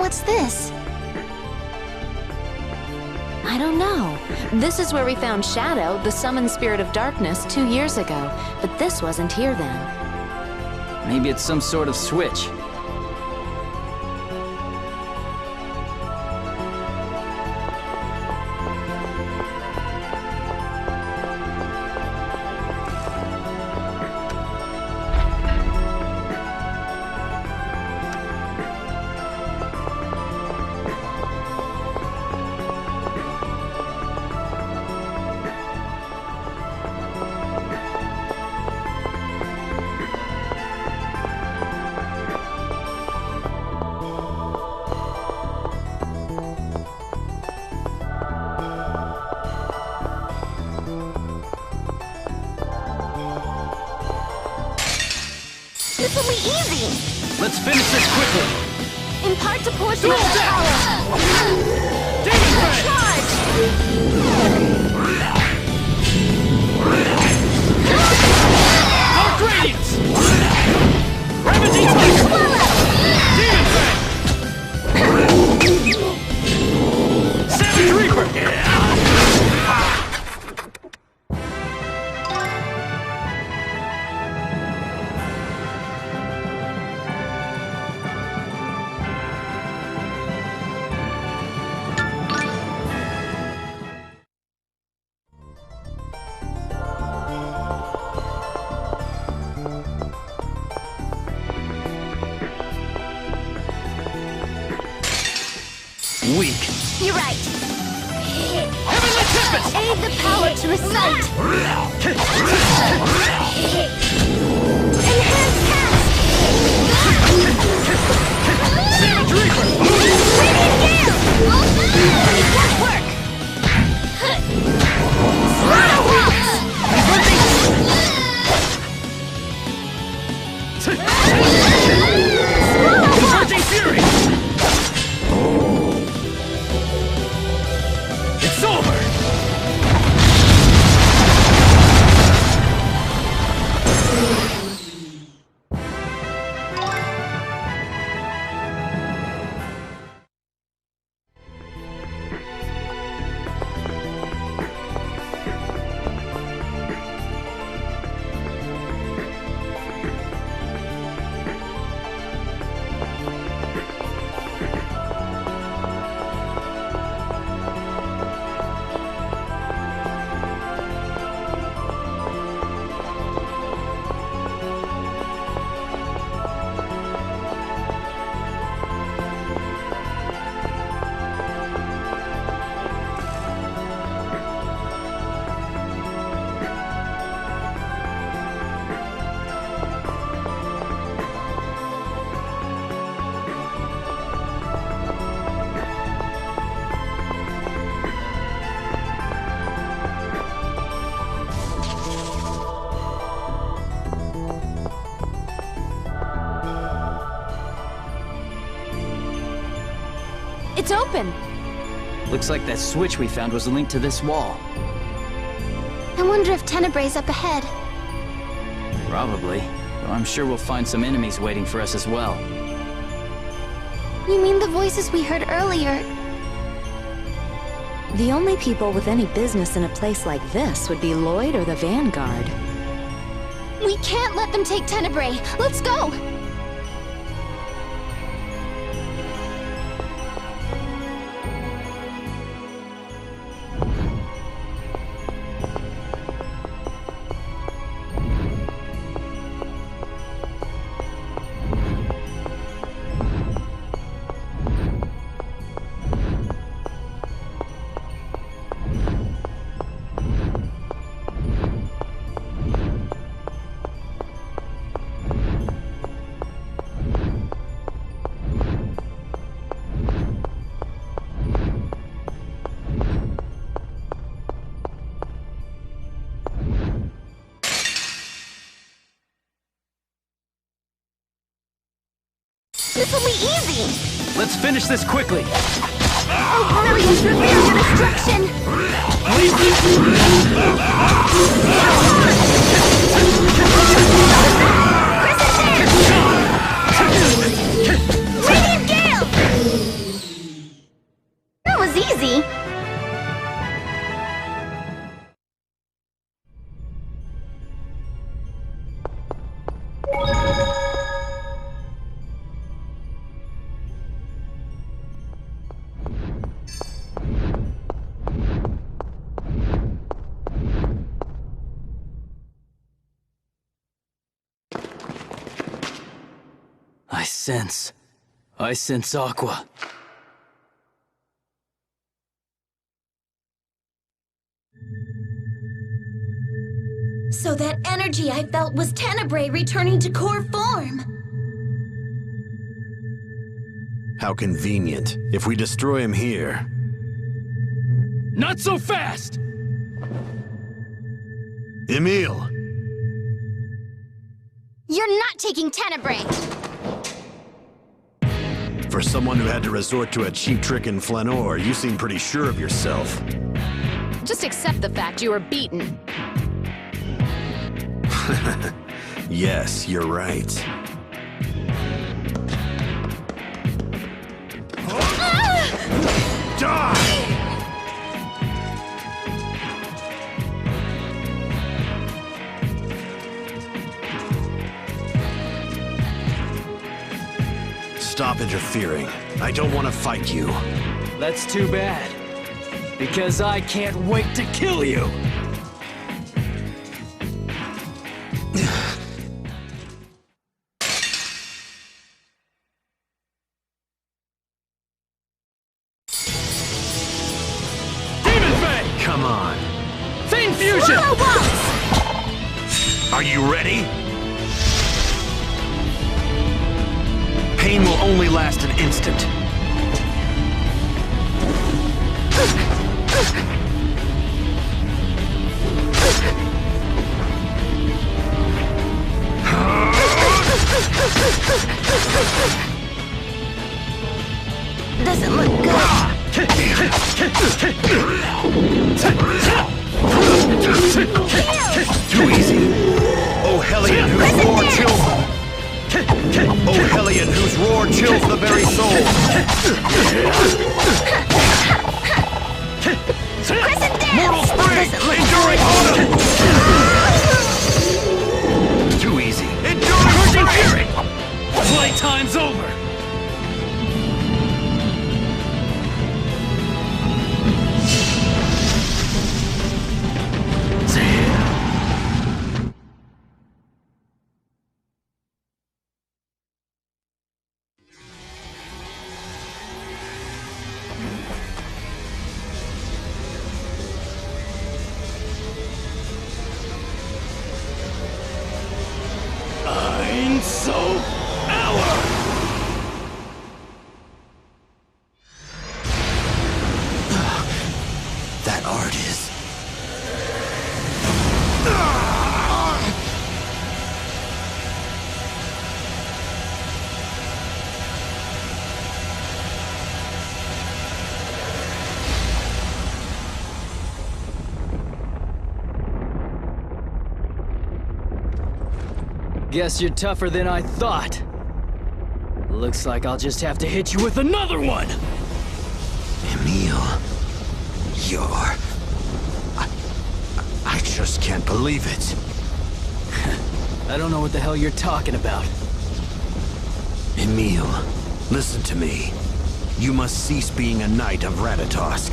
What's this? I don't know. This is where we found Shadow, the summoned spirit of darkness, 2 years ago. But this wasn't here then. Maybe it's some sort of switch. This will be easy! Let's finish this quickly! Impart a portion of the power! Demon Charge! Dark Radiance! Ravaging Titan! Demon Fang! Savage Reaper! Weak. You're right. Heavenly Tempest! Aid the power to recite. Enhance cast. Savage Reaper! Radiant Gale. Make that work. Slaughter Converging Fury! It's over! It's open! Looks like that switch we found was linked to this wall. I wonder if Tenebre's up ahead. Probably. Though I'm sure we'll find some enemies waiting for us as well. You mean the voices we heard earlier? The only people with any business in a place like this would be Lloyd or the Vanguard. We can't let them take Tenebrae. Let's go! This will be easy! Let's finish this quickly! Oh, brilliant! Prepare for destruction! Crescent Radiant Gale! I sense Aqua. So that energy I felt was Tenebrae returning to core form. How convenient. If we destroy him here... Not so fast! Emil! You're not taking Tenebrae! For someone who had to resort to a cheap trick in Flanor, you seem pretty sure of yourself. Just accept the fact you were beaten. Yes, you're right. Die! Stop interfering. I don't want to fight you. That's too bad. Because I can't wait to kill you! Come on. Fane Fusion! Are you ready? Pain will only last an instant. Doesn't look good. Too easy. Oh, Hellion, whose roar chills... Oh, Hellion, whose roar chills the very soul. Mortal Spring! Enduring Autumn! Too easy. Enduring Fury! Playtime's over! That art is... Guess you're tougher than I thought. Looks like I'll just have to hit you with another one! Emil... You're... I just can't believe it. I don't know what the hell you're talking about. Emil, listen to me. You must cease being a knight of Ratatosk.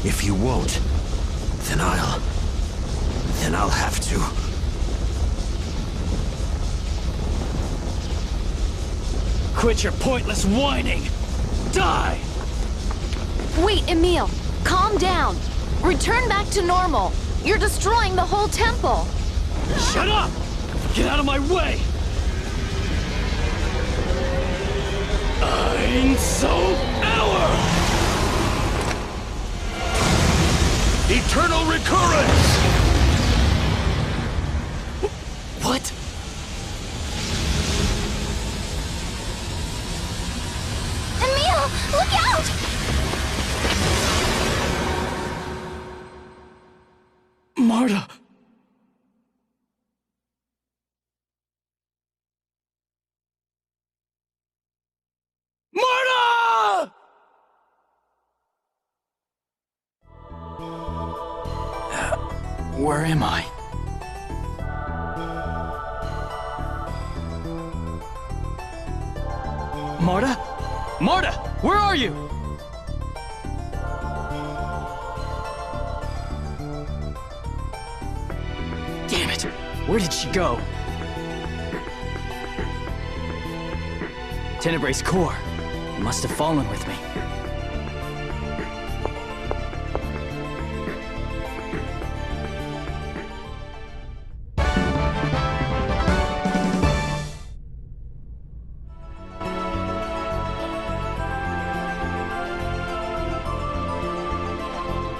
If you won't, then I'll have to. Quit your pointless whining! Die! Wait, Emil. Calm down. Return back to normal. You're destroying the whole temple. Shut up! Get out of my way! Ein so hour! Eternal recurrence! What? Emil, look out! Marta! Marta! Where am I? Marta? Marta! Where are you? Damn it! Where did she go? Tenebray's core. It must have fallen with me.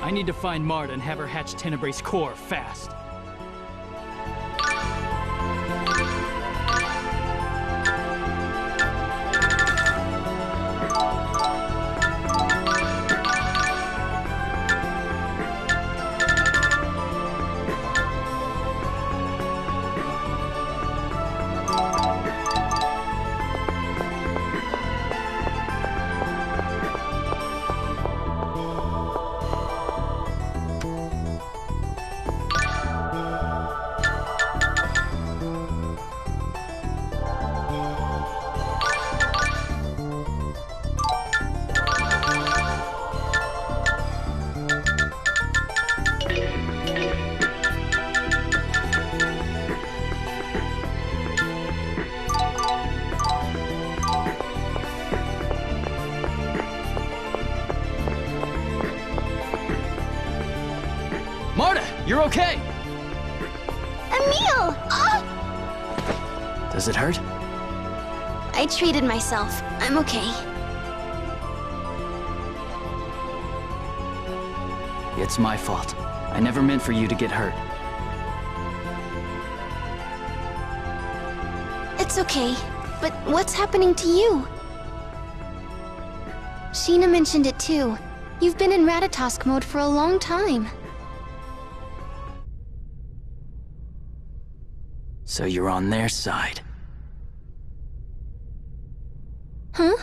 I need to find Marta and have her hatch Tenebray's core fast. Marta, you're okay! Emil! Does it hurt? I treated myself. I'm okay. It's my fault. I never meant for you to get hurt. It's okay. But what's happening to you? Sheena mentioned it too. You've been in Ratatosk mode for a long time. So you're on their side. Huh?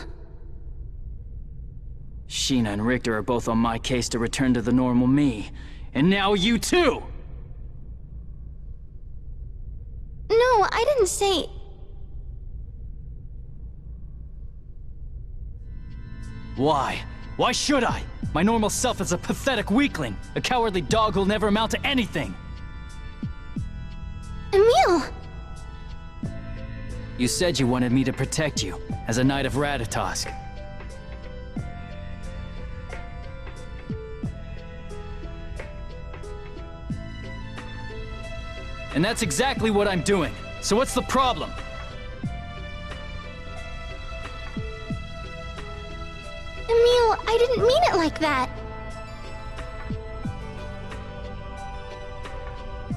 Sheena and Richter are both on my case to return to the normal me. And now you too! No, I didn't say... Why? Why should I? My normal self is a pathetic weakling, a cowardly dog who'll never amount to anything. Emil! You said you wanted me to protect you, as a knight of Ratatosk. And that's exactly what I'm doing. So what's the problem? Emil, I didn't mean it like that.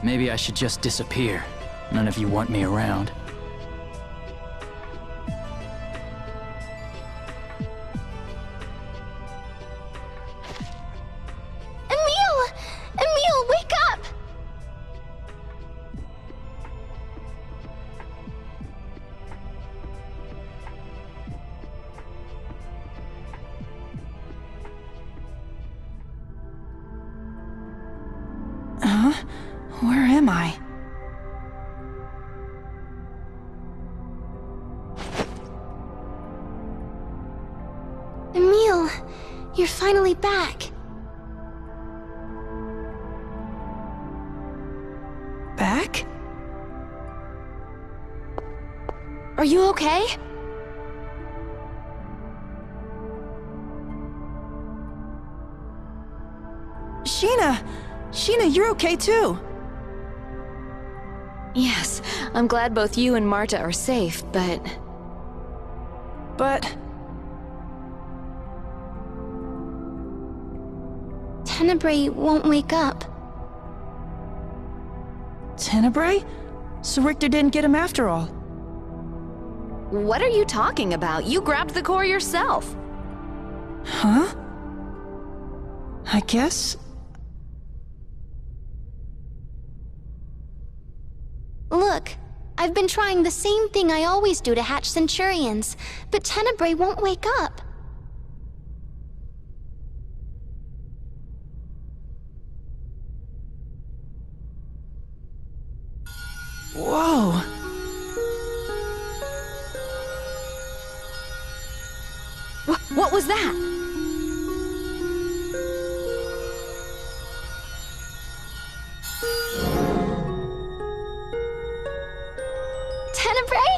Maybe I should just disappear. None of you want me around. Emil! Emil, wake up! Huh? Where am I? Emil, you're finally back. Back? Are you okay? Sheena! Sheena, you're okay too! Yes, I'm glad both you and Marta are safe, but... But... Tenebrae won't wake up. Tenebrae? So Richter didn't get him after all. What are you talking about? You grabbed the core yourself. Huh? I guess... Look, I've been trying the same thing I always do to hatch Centurions, but Tenebrae won't wake up. Whoa! What was that? Tenebrae?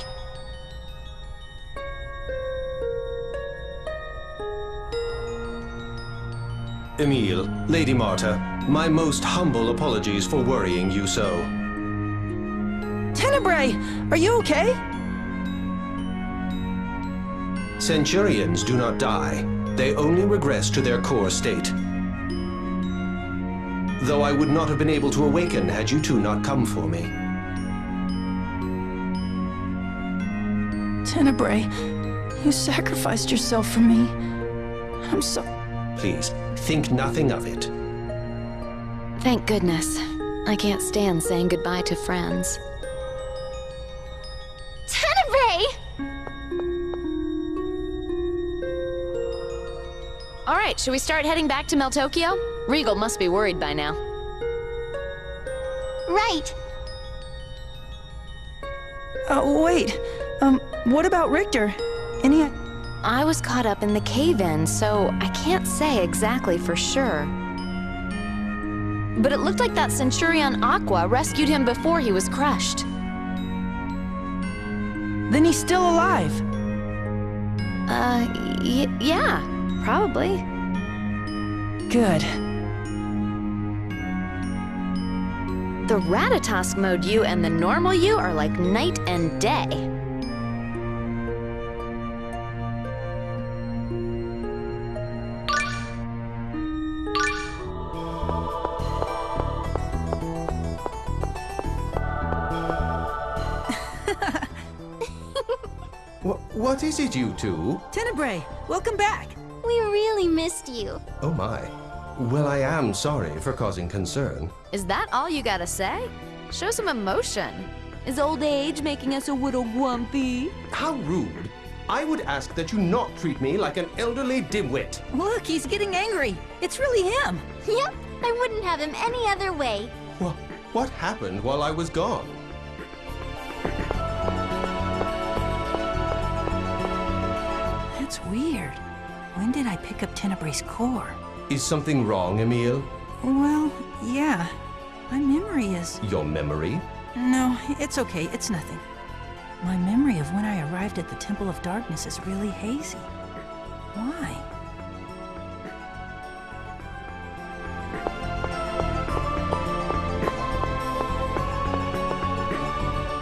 Emil, Lady Marta, my most humble apologies for worrying you so. Tenebrae, are you okay? Centurions do not die. They only regress to their core state. Though I would not have been able to awaken had you two not come for me. Tenebrae, you sacrificed yourself for me. I'm so... Please, think nothing of it. Thank goodness. I can't stand saying goodbye to friends. Tenebrae! All right, should we start heading back to Meltokyo? Regal must be worried by now. Right. Wait. What about Richter? Any... I was caught up in the cave-in, so I can't say exactly for sure. But it looked like that Centurion Aqua rescued him before he was crushed. Then he's still alive. Yeah, probably. Good. The Ratatosk mode you and the normal you are like night and day. What is it, you two? Tenebrae, welcome back. We really missed you. Oh my. Well, I am sorry for causing concern. Is that all you gotta say? Show some emotion. Is old age making us a little grumpy? How rude. I would ask that you not treat me like an elderly dimwit. Look, he's getting angry. It's really him. Yep, I wouldn't have him any other way. What happened while I was gone? That's weird. When did I pick up Tenebrae's core? Is something wrong, Emil? Well, yeah. My memory is... Your memory? No, it's okay. It's nothing. My memory of when I arrived at the Temple of Darkness is really hazy. Why?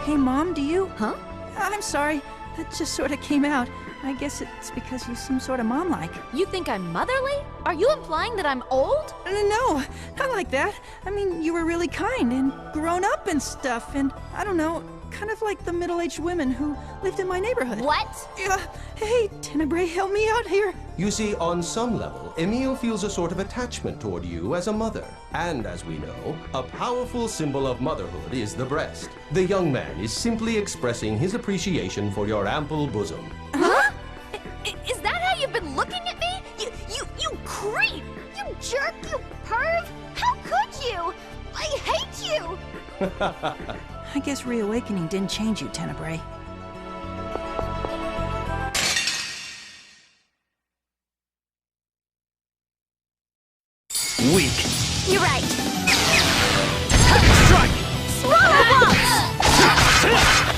Hey, Mom, do you... Huh? I'm sorry. That just sort of came out. I guess it's because you're some sort of mom-like. You think I'm motherly? Are you implying that I'm old? No, not like that. I mean, you were really kind and grown up and stuff, and I don't know, kind of like the middle-aged women who lived in my neighborhood. What? Hey, Tenebrae, help me out here. You see, on some level, Emil feels a sort of attachment toward you as a mother. And as we know, a powerful symbol of motherhood is the breast. The young man is simply expressing his appreciation for your ample bosom. Huh? Is that how you've been looking at me? You creep! You jerk! You perv! How could you? I hate you! I guess reawakening didn't change you, Tenebrae. Weak. You're right. Strike! Swallow bombs!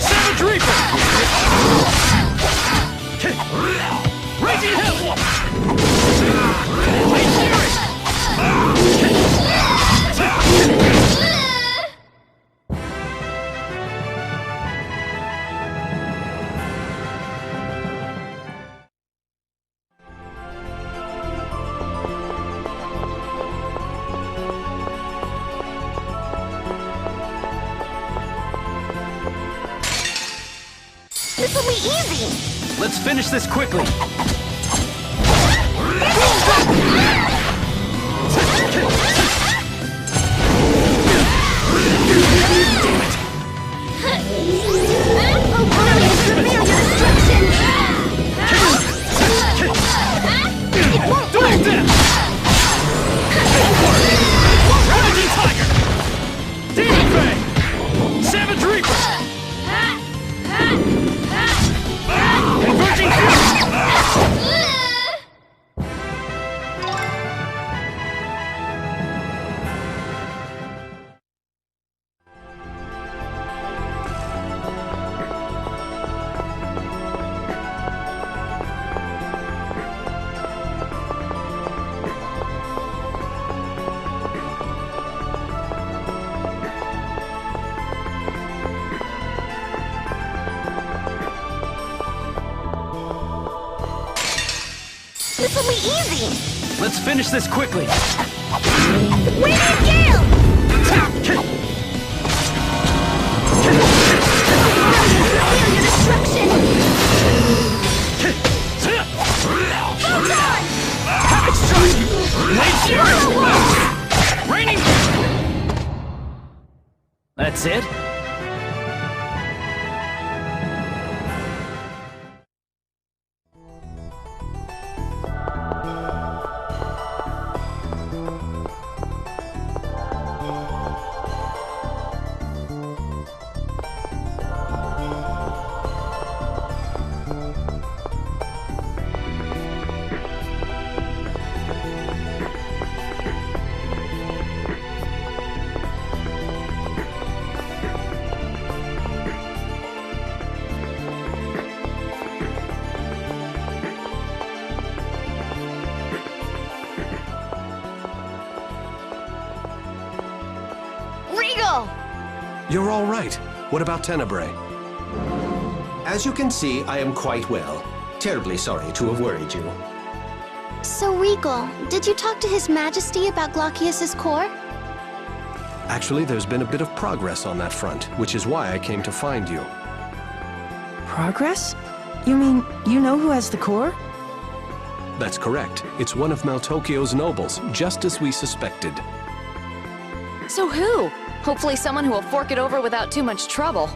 Savage Reaper! Raging Hill! Blade Fury! This'll be easy! Let's finish this quickly! will be easy. Let's finish this quickly. Radiant Gale! Feel your destruction! Hold on! Havoc strike! Late fury! Raining! That's it? Regal! You're all right. What about Tenebrae? As you can see, I am quite well. Terribly sorry to have worried you. So, Regal, did you talk to His Majesty about Glaucius's core? Actually, there's been a bit of progress on that front, which is why I came to find you. Progress? You mean, you know who has the core? That's correct. It's one of Maltokio's nobles, just as we suspected. So who? Hopefully someone who will fork it over without too much trouble.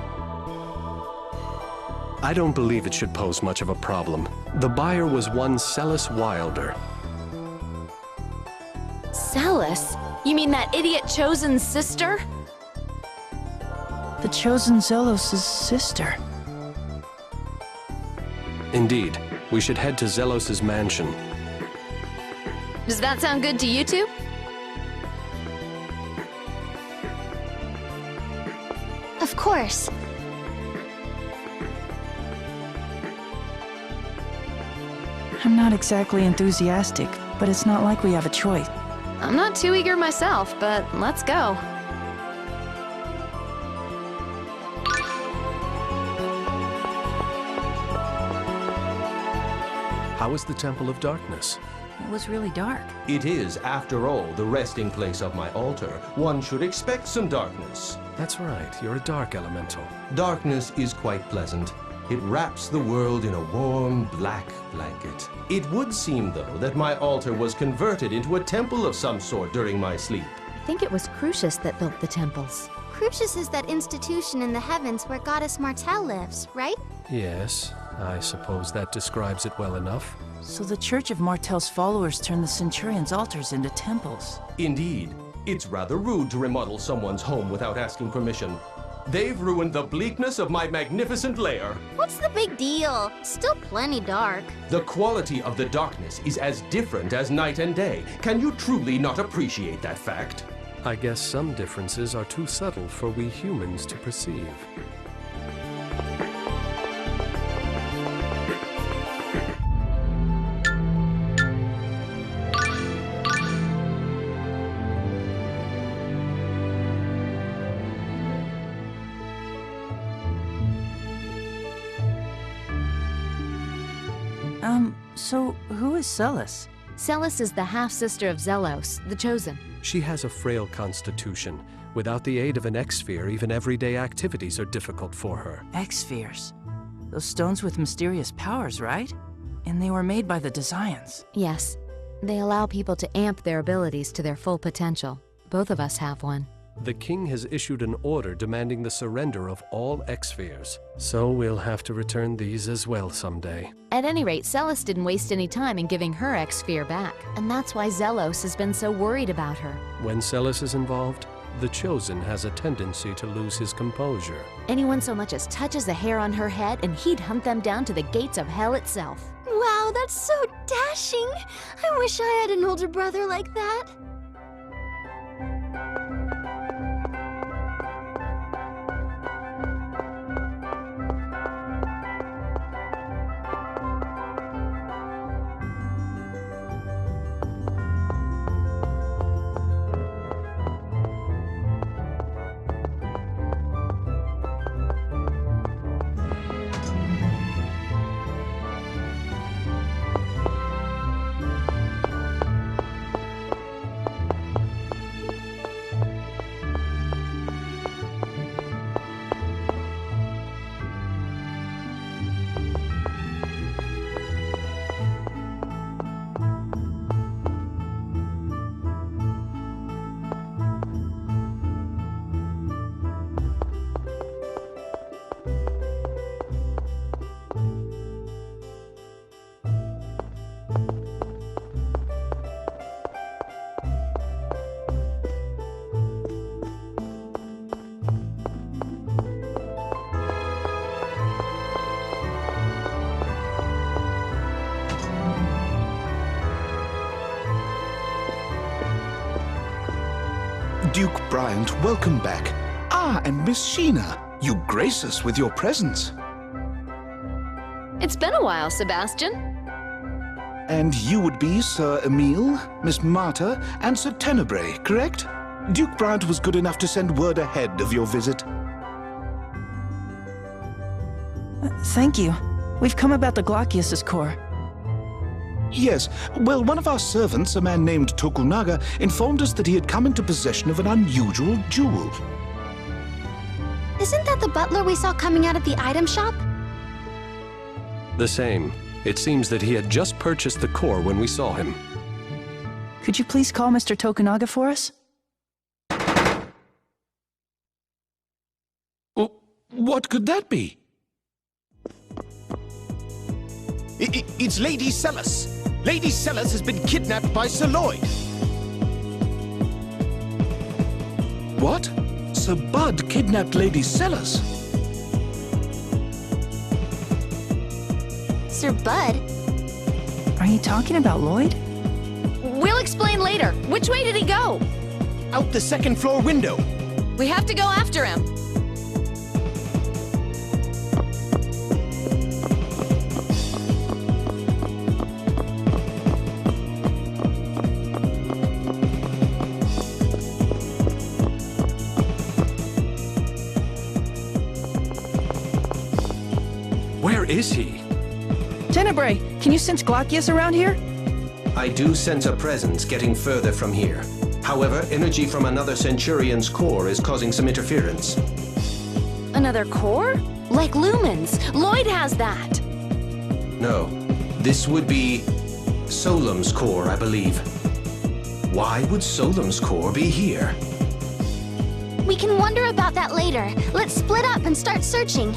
I don't believe it should pose much of a problem. The buyer was one Celis Wilder. Celis? You mean that idiot Chosen's sister? The chosen Zelos' sister. Indeed. We should head to Zelos' mansion. Does that sound good to you two? Of course. I'm not exactly enthusiastic, but it's not like we have a choice. I'm not too eager myself, but let's go. How is the Temple of Darkness? It was really dark. It is, after all, the resting place of my altar. One should expect some darkness. That's right, you're a dark elemental. Darkness is quite pleasant. It wraps the world in a warm, black blanket. It would seem, though, that my altar was converted into a temple of some sort during my sleep. I think it was Crucius that built the temples. Crucius is that institution in the heavens where Goddess Marta lives, right? Yes, I suppose that describes it well enough. So the Church of Martel's followers turned the Centurion's altars into temples. Indeed. It's rather rude to remodel someone's home without asking permission. They've ruined the bleakness of my magnificent lair. What's the big deal? Still plenty dark. The quality of the darkness is as different as night and day. Can you truly not appreciate that fact? I guess some differences are too subtle for we humans to perceive. So who is Celis? Celis is the half-sister of Zelos, the Chosen. She has a frail constitution. Without the aid of an X-sphere, even everyday activities are difficult for her. X-spheres. Those stones with mysterious powers, right? And they were made by the Desians. Yes. They allow people to amp their abilities to their full potential. Both of us have one. The king has issued an order demanding the surrender of all X-spheres. So we'll have to return these as well someday. At any rate, Celis didn't waste any time in giving her X-sphere back. And that's why Zelos has been so worried about her. When Celis is involved, the Chosen has a tendency to lose his composure. Anyone so much as touches a hair on her head and he'd hunt them down to the gates of hell itself. Wow, that's so dashing. I wish I had an older brother like that. Duke Bryant, welcome back. Ah, and Miss Sheena, you grace us with your presence. It's been a while, Sebastian. And you would be Sir Emil, Miss Marta, and Sir Tenebrae, correct? Duke Bryant was good enough to send word ahead of your visit. Thank you. We've come about the Glaucius's core. Yes, well, one of our servants, a man named Tokunaga, informed us that he had come into possession of an unusual jewel. Isn't that the butler we saw coming out of the item shop? The same. It seems that he had just purchased the core when we saw him. Could you please call Mr. Tokunaga for us? What could that be? It's Lady Celis. Lady Celis has been kidnapped by Sir Lloyd. What? Sir Bud kidnapped Lady Celis? Sir Bud? Are you talking about Lloyd? We'll explain later. Which way did he go? Out the second floor window. We have to go after him. Where is he? Tenebrae, can you sense Glaucius around here? I do sense a presence getting further from here. However, energy from another Centurion's core is causing some interference. Another core? Like lumens. Lloyd has that. No, this would be Solemn's core, I believe. Why would Solemn's core be here? We can wonder about that later. Let's split up and start searching.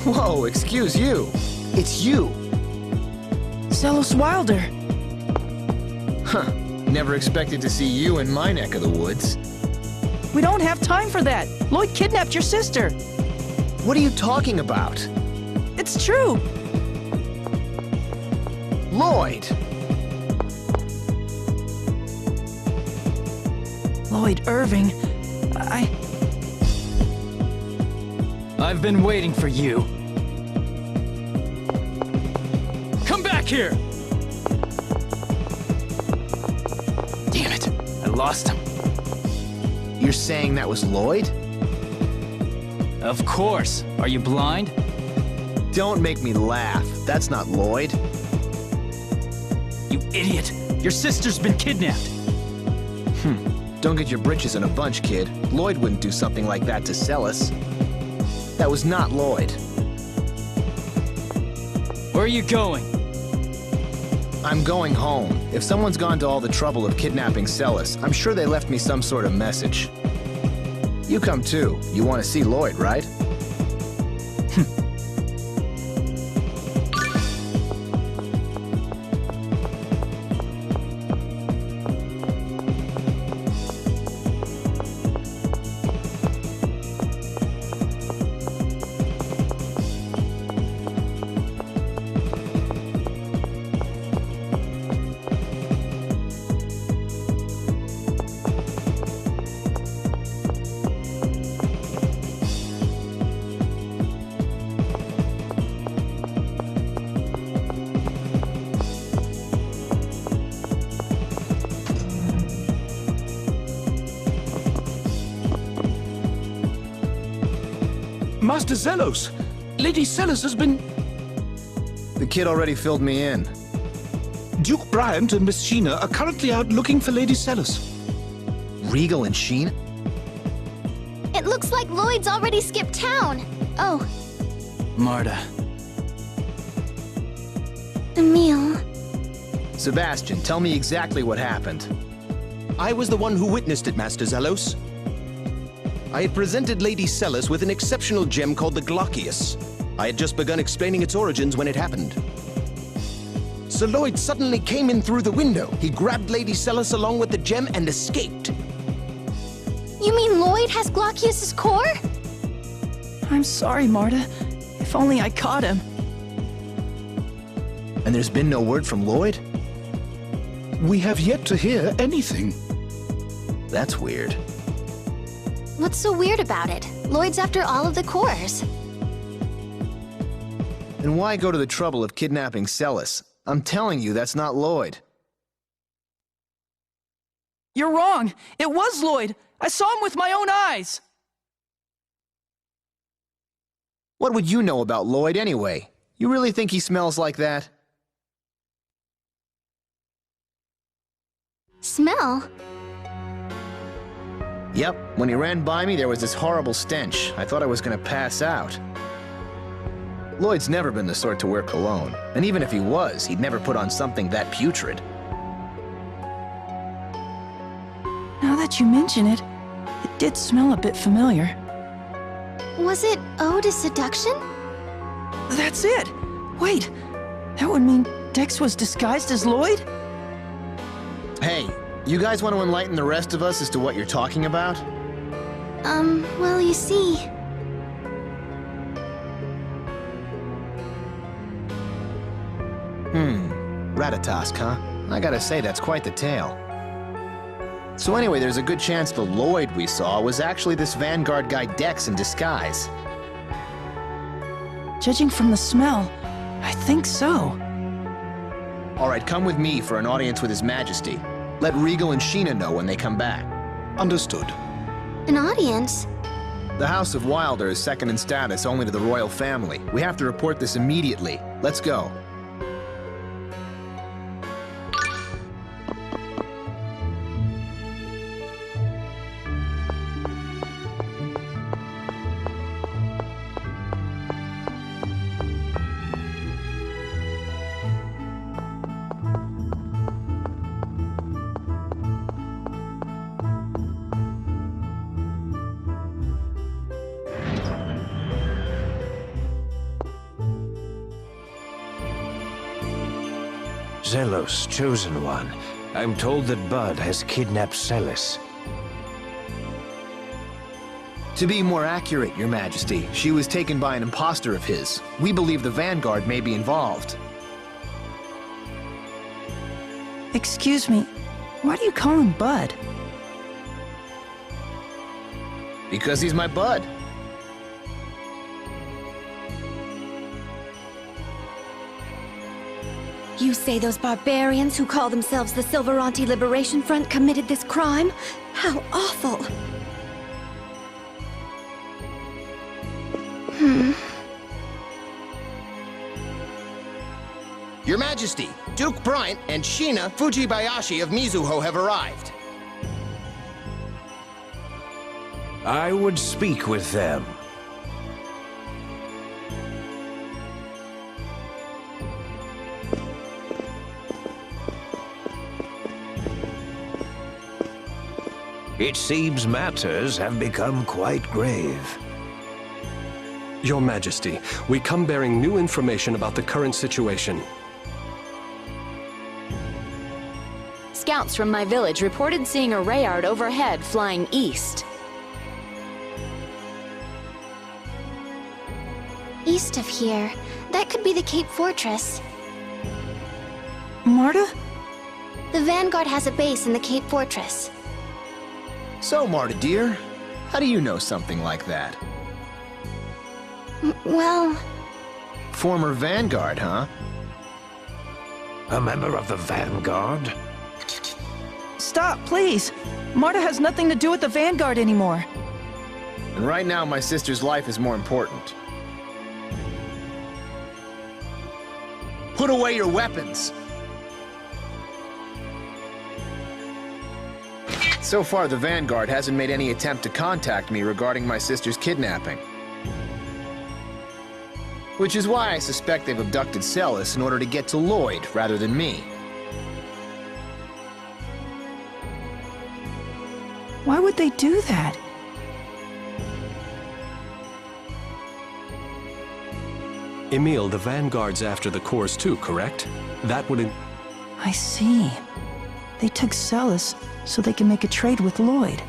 Whoa, excuse you. It's you. Zealous Wilder. Huh. Never expected to see you in my neck of the woods. We don't have time for that. Lloyd kidnapped your sister. What are you talking about? It's true. Lloyd! Lloyd Irving. I've been waiting for you. Come back here! Damn it, I lost him. You're saying that was Lloyd? Of course. Are you blind? Don't make me laugh. That's not Lloyd. You idiot! Your sister's been kidnapped! Don't get your britches in a bunch, kid. Lloyd wouldn't do something like that to Celis. That was not Lloyd. Where are you going? I'm going home. If someone's gone to all the trouble of kidnapping Celis, I'm sure they left me some sort of message. You come too. You want to see Lloyd, right? Master Zelos! Lady Celis has been... The kid already filled me in. Duke Bryant and Miss Sheena are currently out looking for Lady Celis. Regal and Sheena? It looks like Lloyd's already skipped town. Oh, Marta. Emil. Sebastian, tell me exactly what happened. I was the one who witnessed it, Master Zelos. I had presented Lady Celis with an exceptional gem called the Glaucius. I had just begun explaining its origins when it happened. Sir Lloyd suddenly came in through the window. He grabbed Lady Celis along with the gem and escaped. You mean Lloyd has Glaucius's core? I'm sorry, Marta. If only I caught him. And there's been no word from Lloyd? We have yet to hear anything. That's weird. What's so weird about it? Lloyd's after all of the cores. Then why go to the trouble of kidnapping Celis? I'm telling you, that's not Lloyd. You're wrong. It was Lloyd. I saw him with my own eyes. What would you know about Lloyd anyway? You really think he smells like that? Smell? Yep, when he ran by me, there was this horrible stench. I thought I was gonna pass out. Lloyd's never been the sort to wear cologne, and even if he was, he'd never put on something that putrid. Now that you mention it, it did smell a bit familiar. Was it Ode to Seduction? That's it! Wait, that would mean Dex was disguised as Lloyd? Hey, you guys want to enlighten the rest of us as to what you're talking about? Well, you see... Ratatosk, huh? I gotta say, that's quite the tale. So anyway, there's a good chance the Lloyd we saw was actually this Vanguard guy Dex in disguise. Judging from the smell, I think so. Alright, come with me for an audience with His Majesty. Let Regal and Sheena know when they come back. Understood. An audience? The House of Wilder is second in status only to the royal family. We have to report this immediately. Let's go. Zelos, Chosen One. I'm told that Bud has kidnapped Celis. To be more accurate, Your Majesty, she was taken by an imposter of his. We believe the Vanguard may be involved. Excuse me, why do you call him Bud? Because he's my bud. You say those barbarians who call themselves the Sylvarant Liberation Front committed this crime? How awful! Your Majesty, Duke Bryant and Sheena Fujibayashi of Mizuho have arrived. I would speak with them. It seems matters have become quite grave. Your Majesty, we come bearing new information about the current situation. Scouts from my village reported seeing a Rayard overhead flying east. East of here. That could be the Cape Fortress. Marta? The Vanguard has a base in the Cape Fortress. So, Marta dear, how do you know something like that? Well... Former Vanguard, huh? A member of the Vanguard? Stop, please! Marta has nothing to do with the Vanguard anymore. And right now, my sister's life is more important. Put away your weapons! So far, the Vanguard hasn't made any attempt to contact me regarding my sister's kidnapping. Which is why I suspect they've abducted Celis in order to get to Lloyd rather than me. Why would they do that? Emil, the Vanguard's after the cores too, correct? That would... I see. They took Celis so they can make a trade with Lloyd.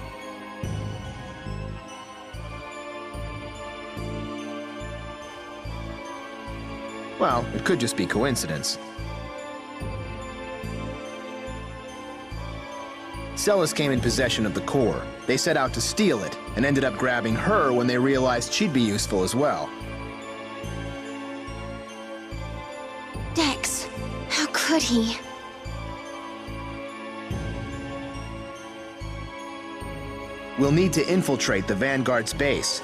Well, it could just be coincidence. Celis came in possession of the core. They set out to steal it, and ended up grabbing her when they realized she'd be useful as well. Dex, how could he? We'll need to infiltrate the Vanguard's base.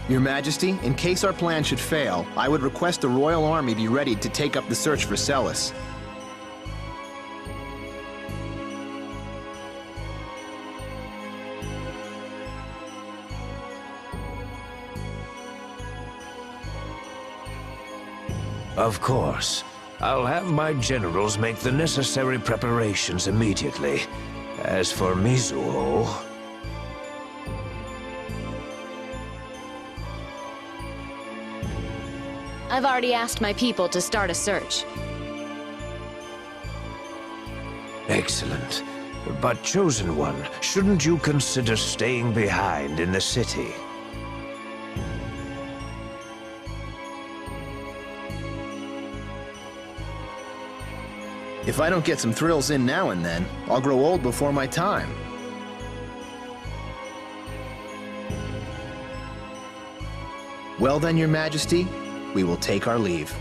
Your Majesty, in case our plan should fail, I would request the Royal Army be ready to take up the search for Celis. Of course. I'll have my generals make the necessary preparations immediately. As for Mizuho... I've already asked my people to start a search. Excellent. But, Chosen One, shouldn't you consider staying behind in the city? If I don't get some thrills in now and then, I'll grow old before my time. Well then, Your Majesty, we will take our leave.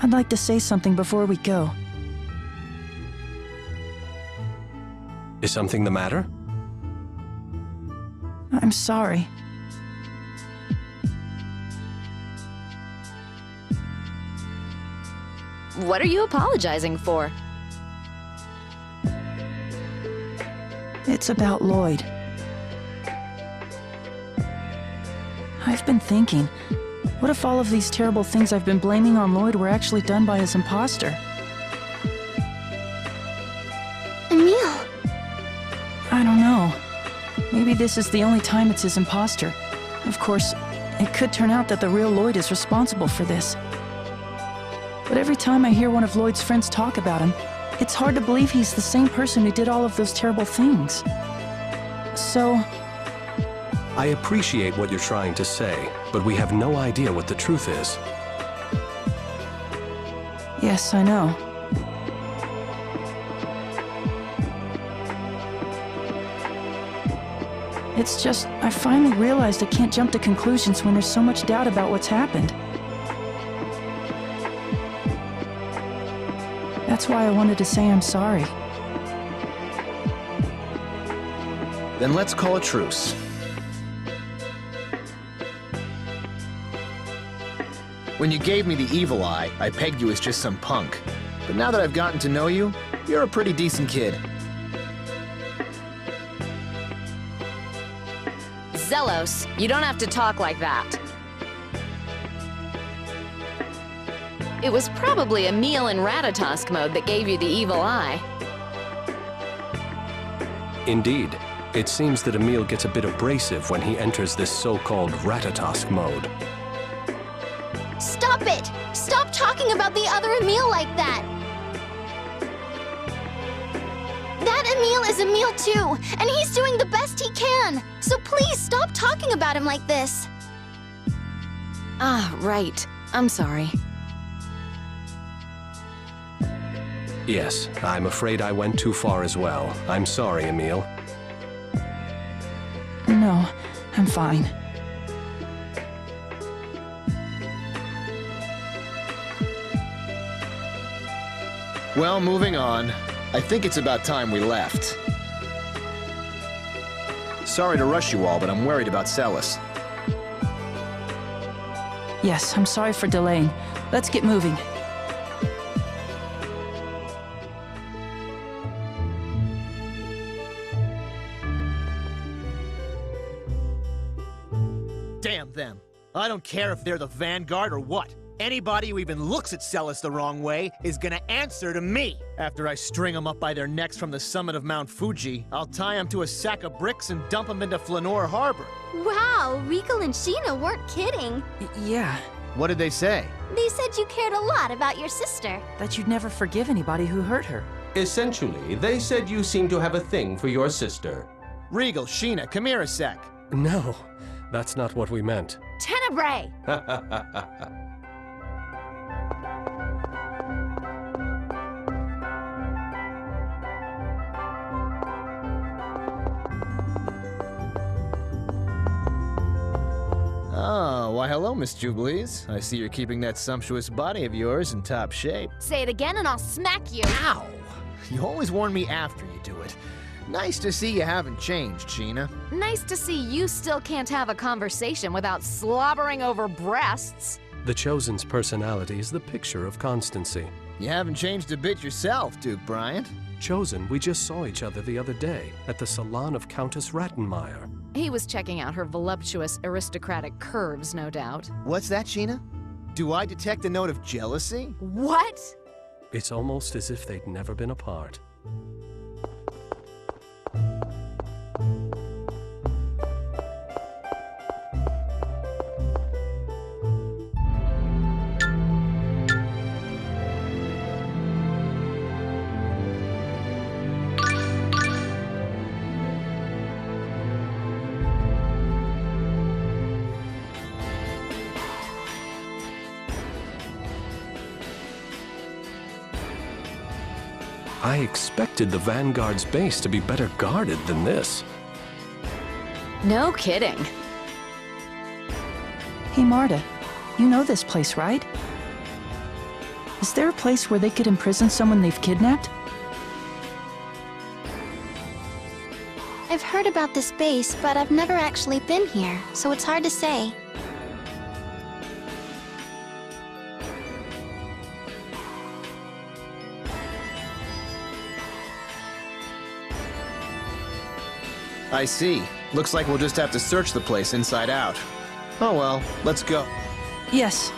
I'd like to say something before we go. Is something the matter? I'm sorry. What are you apologizing for? It's about Lloyd. I've been thinking, what if all of these terrible things I've been blaming on Lloyd were actually done by his imposter? Emil! I don't know. Maybe this is the only time it's his imposter. Of course, it could turn out that the real Lloyd is responsible for this. But every time I hear one of Lloyd's friends talk about him, it's hard to believe he's the same person who did all of those terrible things. So... I appreciate what you're trying to say, but we have no idea what the truth is. Yes, I know. It's just, I finally realized I can't jump to conclusions when there's so much doubt about what's happened. That's why I wanted to say I'm sorry. Then let's call a truce. When you gave me the evil eye, I pegged you as just some punk. But now that I've gotten to know you, you're a pretty decent kid. Zelos, you don't have to talk like that. It was probably Emil in Ratatosk mode that gave you the evil eye. Indeed. It seems that Emil gets a bit abrasive when he enters this so-called Ratatosk mode. Stop it! Stop talking about the other Emil like that! That Emil is Emil too, and he's doing the best he can! So please stop talking about him like this! Ah, right. I'm sorry. Yes, I'm afraid I went too far as well. I'm sorry, Emil. No, I'm fine. Well, moving on. I think it's about time we left. Sorry to rush you all, but I'm worried about Celis. Yes, I'm sorry for delaying. Let's get moving. Damn them. I don't care if they're the Vanguard or what. Anybody who even looks at Celis the wrong way is gonna answer to me. After I string them up by their necks from the summit of Mount Fuji, I'll tie them to a sack of bricks and dump them into Flanor Harbor. Wow, Regal and Sheena weren't kidding. Yeah, What did they say? They said you cared a lot about your sister. that you'd never forgive anybody who hurt her. Essentially, they said you seem to have a thing for your sister. Regal, Sheena, come here a sec. No, that's not what we meant. Tenebrae! Oh, why hello, Miss Jubilees. I see you're keeping that sumptuous body of yours in top shape. Say it again and I'll smack you. Ow! You always warn me after you do it. Nice to see you haven't changed, Sheena. Nice to see you still can't have a conversation without slobbering over breasts. The Chosen's personality is the picture of constancy. You haven't changed a bit yourself, Duke Bryant. Chosen, we just saw each other the other day at the salon of Countess Rattenmeyer. He was checking out her voluptuous aristocratic curves, no doubt. What's that, Sheena? Do I detect a note of jealousy? What? It's almost as if they'd never been apart. I expected the Vanguard's base to be better guarded than this. No kidding. Hey, Marta, you know this place, right? Is there a place where they could imprison someone they've kidnapped? I've heard about this base, but I've never actually been here, so it's hard to say. I see. Looks like we'll just have to search the place inside out. Oh well, let's go. Yes.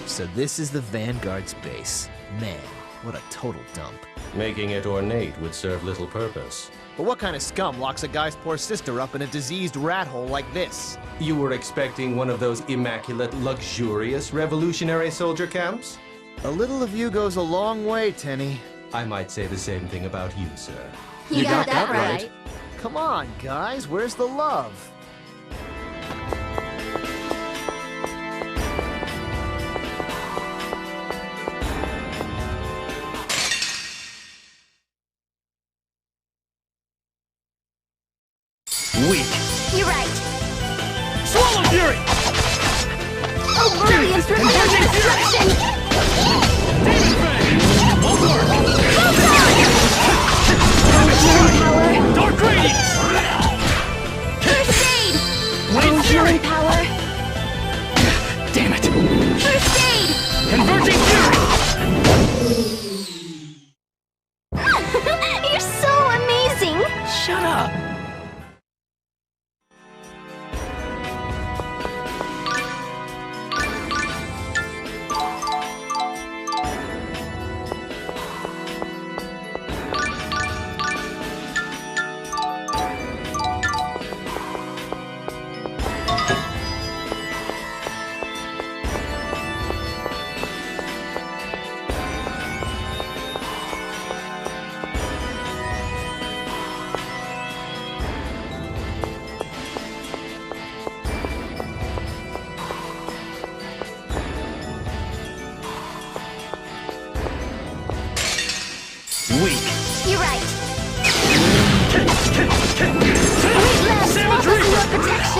So this is the Vanguard's base. Man, what a total dump. Making it ornate would serve little purpose. But what kind of scum locks a guy's poor sister up in a diseased rat hole like this? You were expecting one of those immaculate, luxurious revolutionary soldier camps? A little of you goes a long way, Tenny. I might say the same thing about you, sir. You got that right. Come on, guys, where's the love? Weak. You're right. Swallow Fury! Overly impressive destruction! Demon Fang! Won't work! Power! Dark Radiance! First aid! Wind Fury! Power! Damn it! First aid! Converging Fury! You're so amazing! Shut up!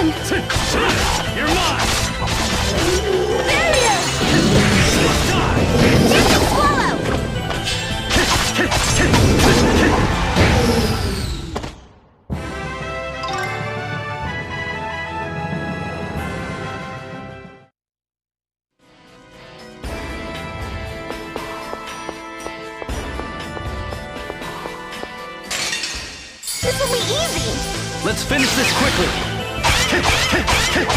him! You're mine! Barrier! Die! Gentle swallow! This will be easy! Let's finish this quickly! First stage!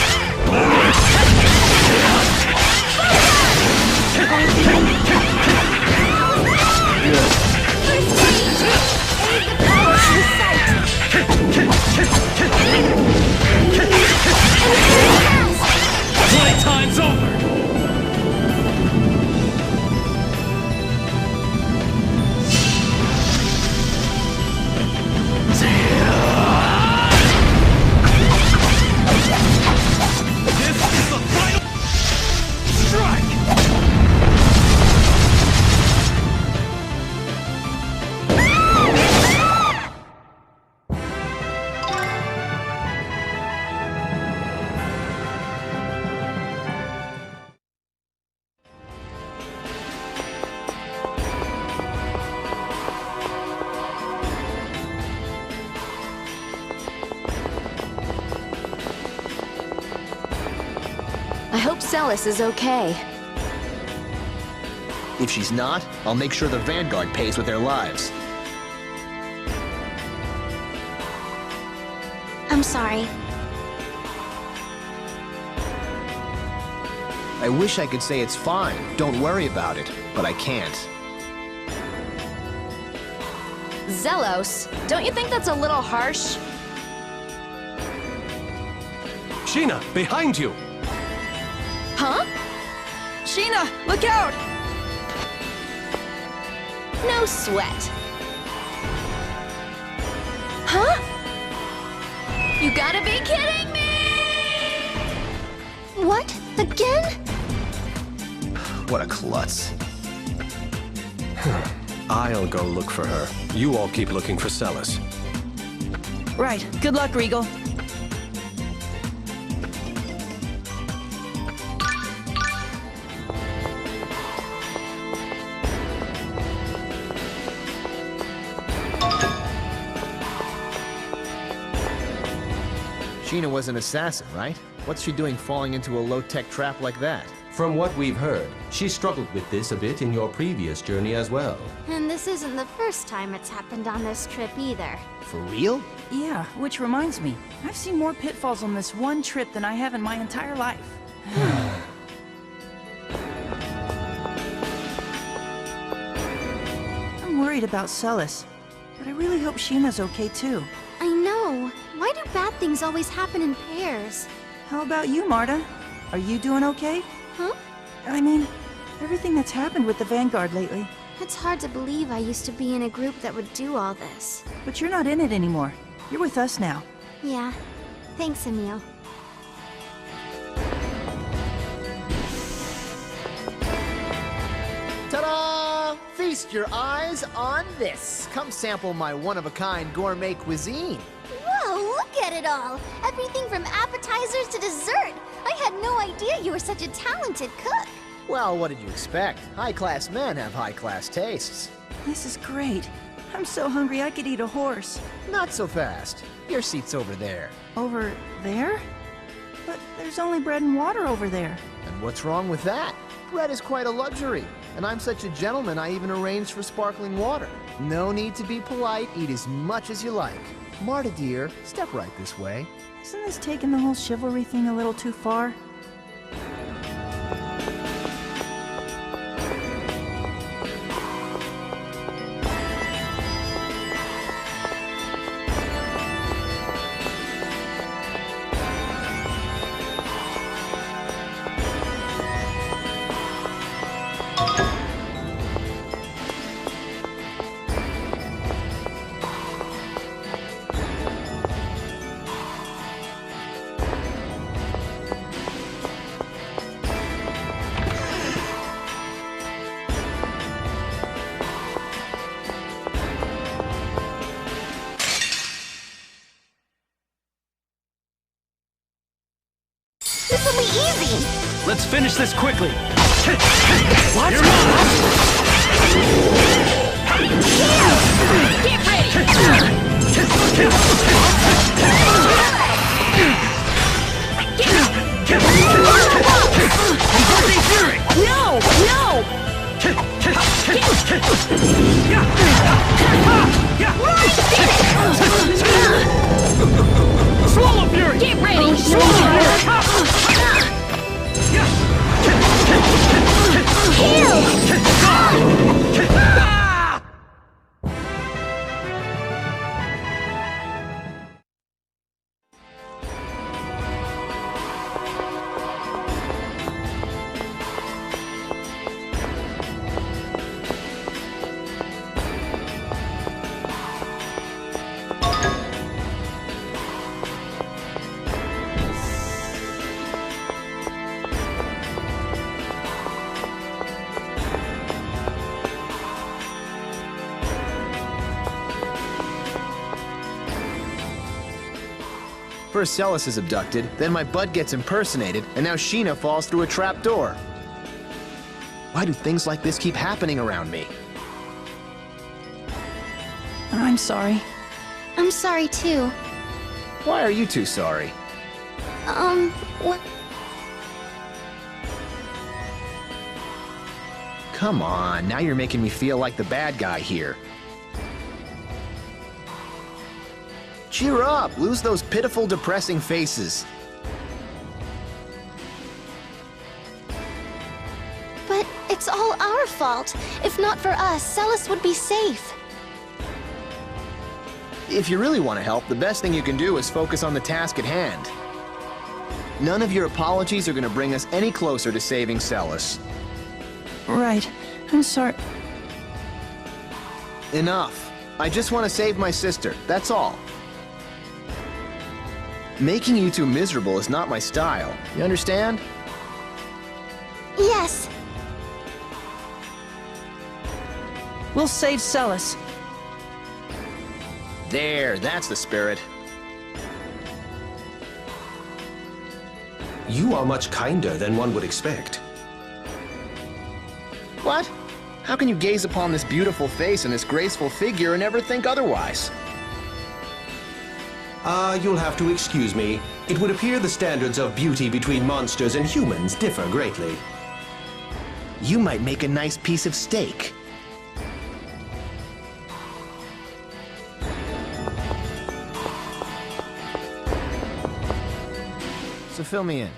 Aid the power in the sight! Playtime's over! This is the final strike! I hope Celis is okay. If she's not, I'll make sure the Vanguard pays with their lives. I'm sorry. I wish I could say it's fine, don't worry about it, but I can't. Zelos, don't you think that's a little harsh? Sheena, behind you! Huh? Sheena, look out! No sweat. Huh? You gotta be kidding me! What? Again? What a klutz. I'll go look for her. You all keep looking for Celis. Right, good luck, Regal. Sheena was an assassin, right? What's she doing falling into a low-tech trap like that? From what we've heard, she struggled with this a bit in your previous journey as well. And this isn't the first time it's happened on this trip either. For real? Yeah, which reminds me, I've seen more pitfalls on this one trip than I have in my entire life. I'm worried about Celis, but I really hope Sheena's okay too. I know. Why do bad things always happen in pairs? How about you, Marta? Are you doing okay? Huh? I mean, everything that's happened with the Vanguard lately. It's hard to believe I used to be in a group that would do all this. But you're not in it anymore. You're with us now. Yeah. Thanks, Emil. Ta-da! Feast your eyes on this. Come sample my one-of-a-kind gourmet cuisine. Whoa, look at it all! Everything from appetizers to dessert! I had no idea you were such a talented cook! Well, what did you expect? High-class men have high-class tastes. This is great. I'm so hungry I could eat a horse. Not so fast. Your seat's over there. Over there? But there's only bread and water over there. And what's wrong with that? Bread is quite a luxury. And I'm such a gentleman, I even arranged for sparkling water. No need to be polite, eat as much as you like. Marta, dear, step right this way. Isn't this taking the whole chivalry thing a little too far? This'll be easy! Let's finish this quickly. What? You're on. Get ready! No! No! Swallow Fury! Get ready! Swallow! First Celis is abducted, then my bud gets impersonated, and now Sheena falls through a trap door. Why do things like this keep happening around me? I'm sorry. I'm sorry too. Why are you two sorry? What? Come on, now you're making me feel like the bad guy here. Cheer up! Lose those pitiful, depressing faces. But it's all our fault. If not for us, Celis would be safe. If you really want to help, the best thing you can do is focus on the task at hand. None of your apologies are going to bring us any closer to saving Celis. Right. I'm sorry. Enough. I just want to save my sister, that's all. Making you two miserable is not my style. You understand? Yes. We'll save Celis. There, that's the spirit. You are much kinder than one would expect. What? How can you gaze upon this beautiful face and this graceful figure and ever think otherwise? You'll have to excuse me. It would appear the standards of beauty between monsters and humans differ greatly. You might make a nice piece of steak. So fill me in.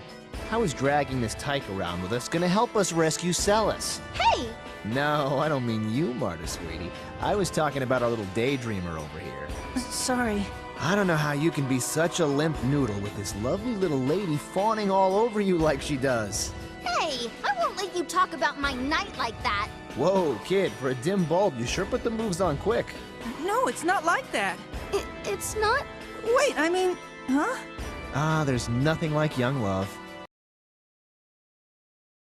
How is dragging this tyke around with us gonna help us rescue Celis? Hey! No, I don't mean you, Marta, sweetie. I was talking about our little daydreamer over here. Sorry. I don't know how you can be such a limp noodle with this lovely little lady fawning all over you like she does. Hey! I won't let you talk about my night like that! Whoa, kid, for a dim bulb, you sure put the moves on quick. No, it's not like that. It's not... Wait, I mean... Huh? Ah, there's nothing like young love.